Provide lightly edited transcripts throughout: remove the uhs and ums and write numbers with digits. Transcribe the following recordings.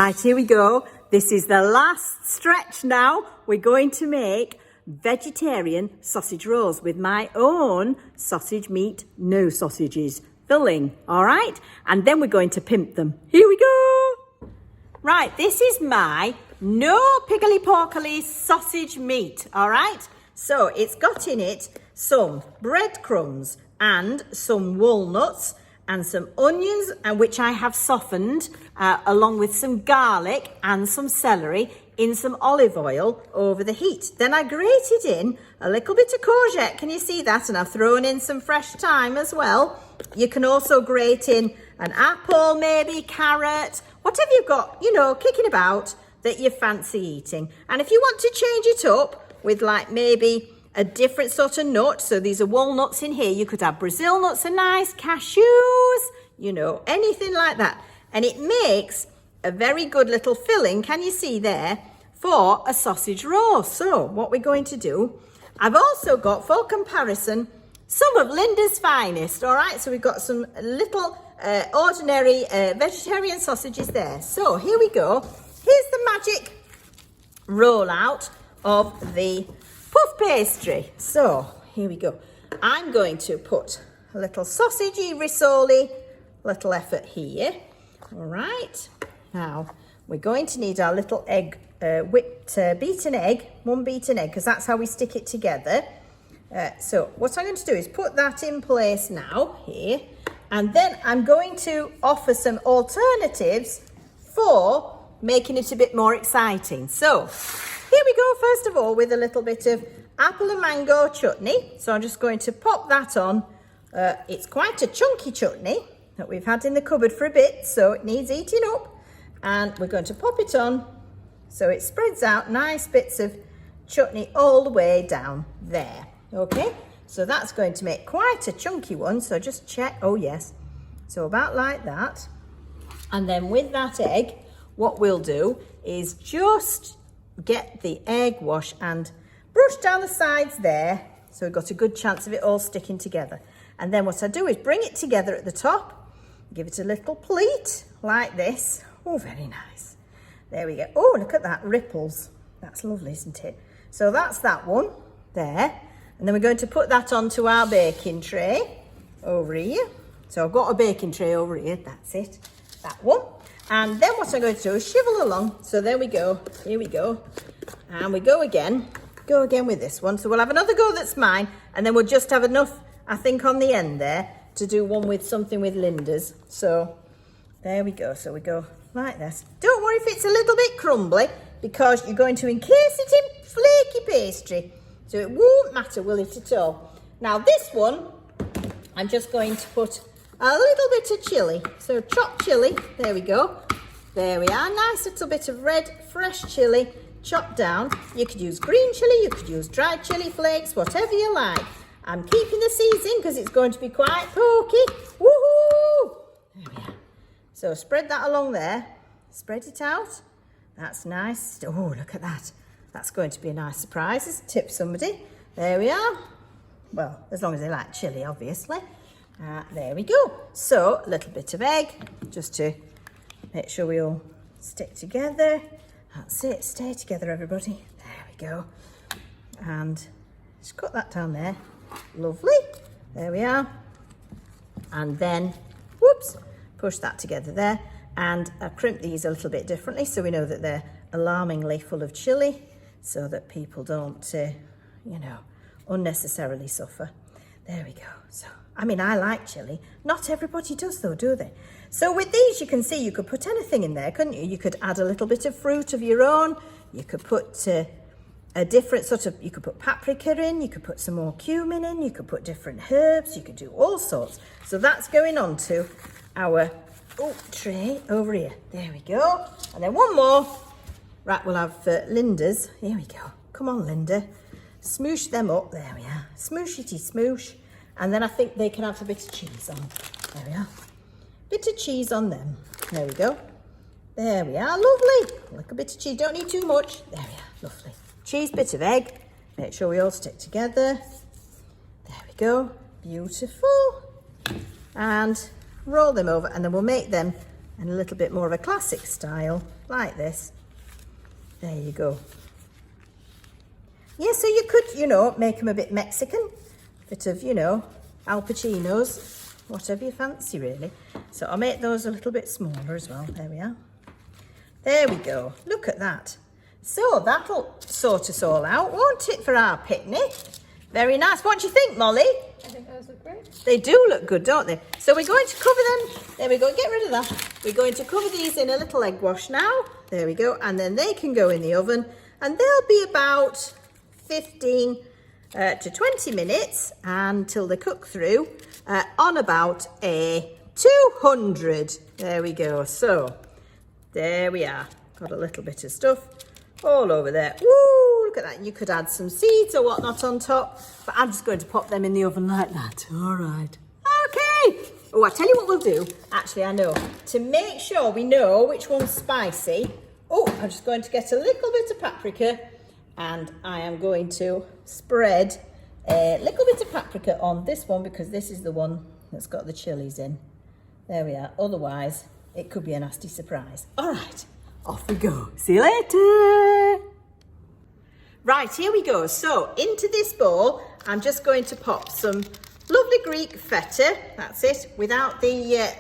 Right, here we go. This is the last stretch now. We're going to make vegetarian sausage rolls with my own sausage meat, no sausages filling, all right? And then we're going to pimp them. Here we go. Right, this is my no piggly porkly sausage meat, all right? So it's got in it some breadcrumbs and some walnuts and some onions, and which I have softened along with some garlic and some celery in some olive oil over the heat. Then I grated in a little bit of courgette, can you see that? And I've thrown in some fresh thyme as well. You can also grate in an apple, maybe carrot, whatever you've got, you know, kicking about that you fancy eating. And if you want to change it up with like maybe a different sort of nut, so these are walnuts in here, you could have Brazil nuts are nice, cashews, you know, anything like that. And it makes a very good little filling, can you see there, for a sausage roll. So what we're going to do, I've also got, for comparison, some of Linda's finest, all right? So we've got some little ordinary vegetarian sausages there. So here we go. Here's the magic rollout of the puff pastry. So here we go. I'm going to put a little sausagey risoli little effort here. All right. Now we're going to need our little egg, beaten egg, one beaten egg, because that's how we stick it together. So what I'm going to do is put that in place now here, and then I'm going to offer some alternatives for making it a bit more exciting. So here we go, first of all, with a little bit of apple and mango chutney. So I'm just going to pop that on. It's quite a chunky chutney that we've had in the cupboard for a bit, so it needs eating up. And we're going to pop it on so it spreads out nice bits of chutney all the way down there. Okay, so that's going to make quite a chunky one. So just check, oh yes, so about like that. And then with that egg, what we'll do is just get the egg wash and brush down the sides there, so we've got a good chance of it all sticking together. And then what I do is bring it together at the top, give it a little pleat like this. Oh, very nice. There we go. Oh, look at that, ripples. That's lovely, isn't it? So that's that one there. And then we're going to put that onto our baking tray over here. So I've got a baking tray over here, that's it, that one. And then what I'm going to do is shivel along. So there we go, here we go. And we go again with this one. So we'll have another go that's mine, and then we'll just have enough, I think, on the end there to do one with something with Linda's. So there we go. So we go like this. Don't worry if it's a little bit crumbly, because you're going to encase it in flaky pastry. So it won't matter, will it, at all? Now this one, I'm just going to put a little bit of chilli. So chopped chilli, there we go. There we are, nice little bit of red, fresh chilli, chopped down. You could use green chilli, you could use dried chilli flakes, whatever you like. I'm keeping the seeds in because it's going to be quite pokey. Woohoo! There we are. So spread that along there. Spread it out. That's nice. Oh, look at that. That's going to be a nice surprise. Tip somebody. There we are. Well, as long as they like chilli, obviously. There we go. So a little bit of egg, just to make sure we all stick together. That's it. Stay together, everybody. There we go. And just cut that down there. Lovely. There we are. And then, whoops, push that together there. And I crimp these a little bit differently so we know that they're alarmingly full of chilli, so that people don't, you know, unnecessarily suffer. There we go. So, I mean, I like chilli. Not everybody does though, do they? So with these, you can see you could put anything in there, couldn't you? You could add a little bit of fruit of your own. You could put a different sort of, you could put paprika in, you could put some more cumin in, you could put different herbs, you could do all sorts. So that's going on to our tray over here. There we go. And then one more. Right, we'll have Linda's. Here we go. Come on, Linda. Smoosh them up. There we are. Smooshy smoosh. And then I think they can have a bit of cheese on. There we are. Bit of cheese on them. There we go. There we are. Lovely. Like a bit of cheese. Don't need too much. There we are. Lovely. Cheese, bit of egg. Make sure we all stick together. There we go. Beautiful. And roll them over, and then we'll make them and a little bit more of a classic style, like this. There you go. Yeah, so you could, you know, make them a bit Mexican, a bit of, you know, Al Pacino's, whatever you fancy, really. So I'll make those a little bit smaller as well. There we are. There we go. Look at that. So that'll sort us all out, won't it, for our picnic? Very nice. What do you think, Molly? I think those look great. They do look good, don't they? So we're going to cover them. There we go. Get rid of that. We're going to cover these in a little egg wash now. There we go. And then they can go in the oven. And they'll be about 15 to 20 minutes until they cook through on about a 200. There we go. So there we are. Got a little bit of stuff all over there. Woo, look at that. You could add some seeds or whatnot on top, but I'm just going to pop them in the oven like that. All right. Okay. Oh, I tell you what we'll do. Actually, I know. To make sure we know which one's spicy, oh, I'm just going to get a little bit of paprika and I am going to spread a little bit of paprika on this one because this is the one that's got the chilies in. There we are. Otherwise, it could be a nasty surprise. All right. Off we go. See you later. Right, here we go. So into this bowl, I'm just going to pop some lovely Greek feta. That's it, without the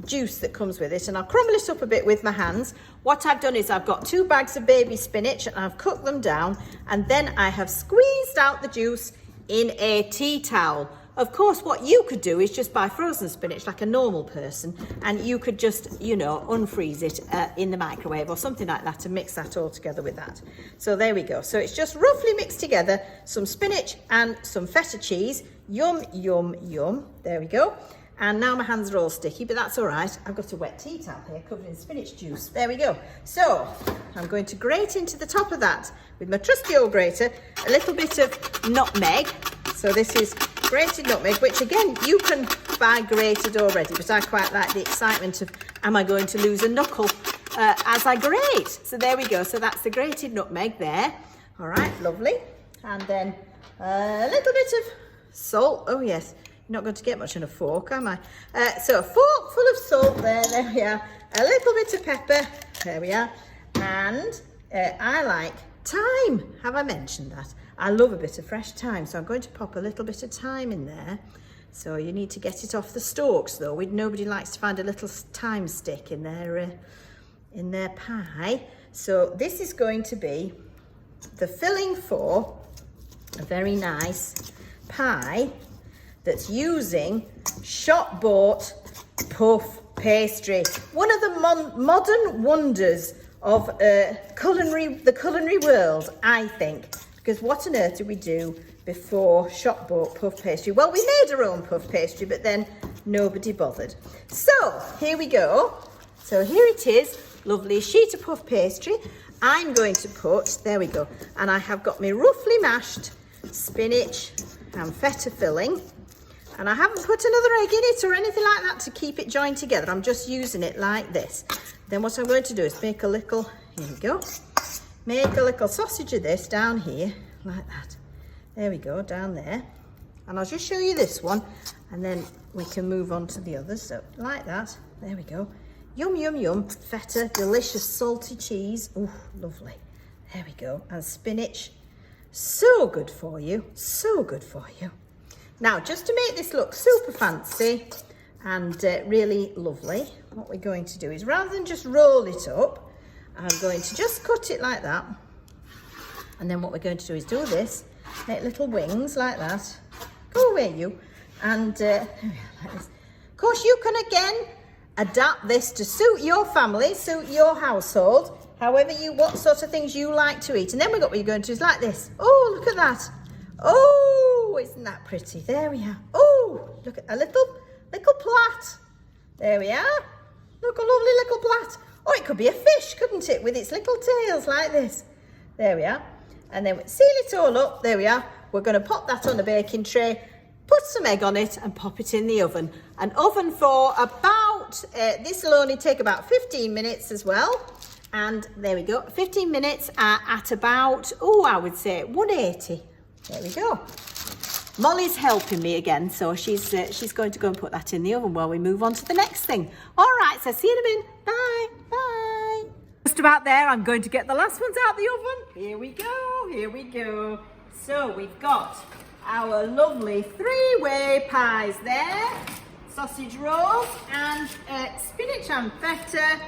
juice that comes with it. And I'll crumble it up a bit with my hands. What I've done is I've got 2 bags of baby spinach and I've cooked them down. And then I have squeezed out the juice in a tea towel. Of course, what you could do is just buy frozen spinach like a normal person, and you could just, you know, unfreeze it in the microwave or something like that and mix that all together with that. So there we go. So it's just roughly mixed together, some spinach and some feta cheese. Yum, yum, yum. There we go. And now my hands are all sticky, but that's all right. I've got a wet tea towel here covered in spinach juice. There we go. So I'm going to grate into the top of that with my trusty old grater a little bit of nutmeg. So this is grated nutmeg, which again, you can buy grated already, but I quite like the excitement of, am I going to lose a knuckle as I grate? So there we go. So that's the grated nutmeg there. All right, lovely. And then a little bit of salt. Oh yes, you're not going to get much on a fork, am I? So a fork full of salt there we are. A little bit of pepper, there we are. And I like thyme. Have I mentioned that? I love a bit of fresh thyme, so I'm going to pop a little bit of thyme in there. So you need to get it off the stalks, though. Nobody likes to find a little thyme stick in their pie. So this is going to be the filling for a very nice pie that's using shop-bought puff pastry. One of the modern wonders of the culinary world, I think. Because what on earth did we do before shop-bought puff pastry? Well, we made our own puff pastry, but then nobody bothered. So here we go. So here it is, lovely sheet of puff pastry. I'm going to put, there we go, and I have got my roughly mashed spinach and feta filling. And I haven't put another egg in it or anything like that to keep it joined together. I'm just using it like this. Then what I'm going to do is make a little, here we go. Make a little sausage of this down here, like that. There we go, down there. And I'll just show you this one, and then we can move on to the others. So, like that. There we go. Yum, yum, yum. Feta, delicious salty cheese. Oh, lovely. There we go. And spinach. So good for you. So good for you. Now, just to make this look super fancy and really lovely, what we're going to do is, rather than just roll it up, I'm going to just cut it like that. And then what we're going to do is do this, make little wings like that. Go away, you. And there we are, like this. Of course, you can again adapt this to suit your family, suit your household, however what sort of things you like to eat. And then what you're going to do is like this. Oh, look at that. Oh, isn't that pretty? There we are. Oh, look at a little plait. There we are. Look, a lovely little plait. Oh, it could be a fish, couldn't it? With its little tails like this. There we are. And then we seal it all up. There we are. We're going to pop that on a baking tray, put some egg on it and pop it in the oven. An oven for about, this will only take about 15 minutes as well. And there we go. 15 minutes at about, I would say 180. There we go. Molly's helping me again, so she's going to go and put that in the oven while we move on to the next thing. All right, so see you in a minute. Bye, bye. Just about there, I'm going to get the last ones out of the oven. Here we go, here we go. So we've got our lovely 3-way pies there. Sausage rolls and spinach and feta.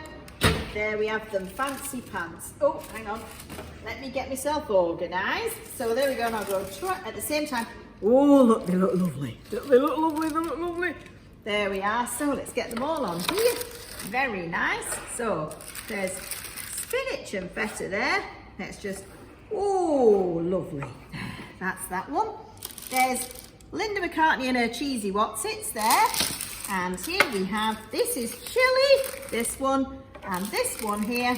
There we have them, fancy pants. Oh, hang on. Let me get myself organised. So there we go, and I'll go at the same time. Oh, look, they look lovely. They look lovely, they look lovely. There we are. So let's get them all on here. Very nice. So there's spinach and feta there. Let's just, oh, lovely. That's that one. There's Linda McCartney and her cheesy Wotsits there. And here we have, this is chilli, this one, and this one here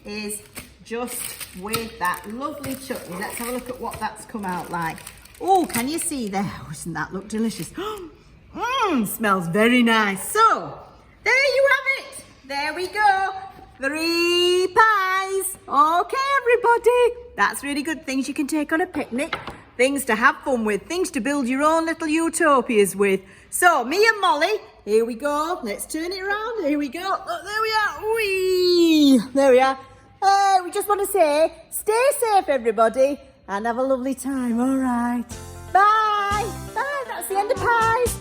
is just with that lovely chutney. Let's have a look at what that's come out like. Oh, can you see there? Oh, doesn't that look delicious? Smells very nice. So, there you have it. There we go. 3 pies. Okay, everybody. That's really good. Things you can take on a picnic. Things to have fun with. Things to build your own little utopias with. So, me and Molly, here we go. Let's turn it around. Here we go. Look, there we are. Whee! There we are. We just want to say, stay safe, everybody, and have a lovely time. All right. Bye. Bye. That's the end of pies.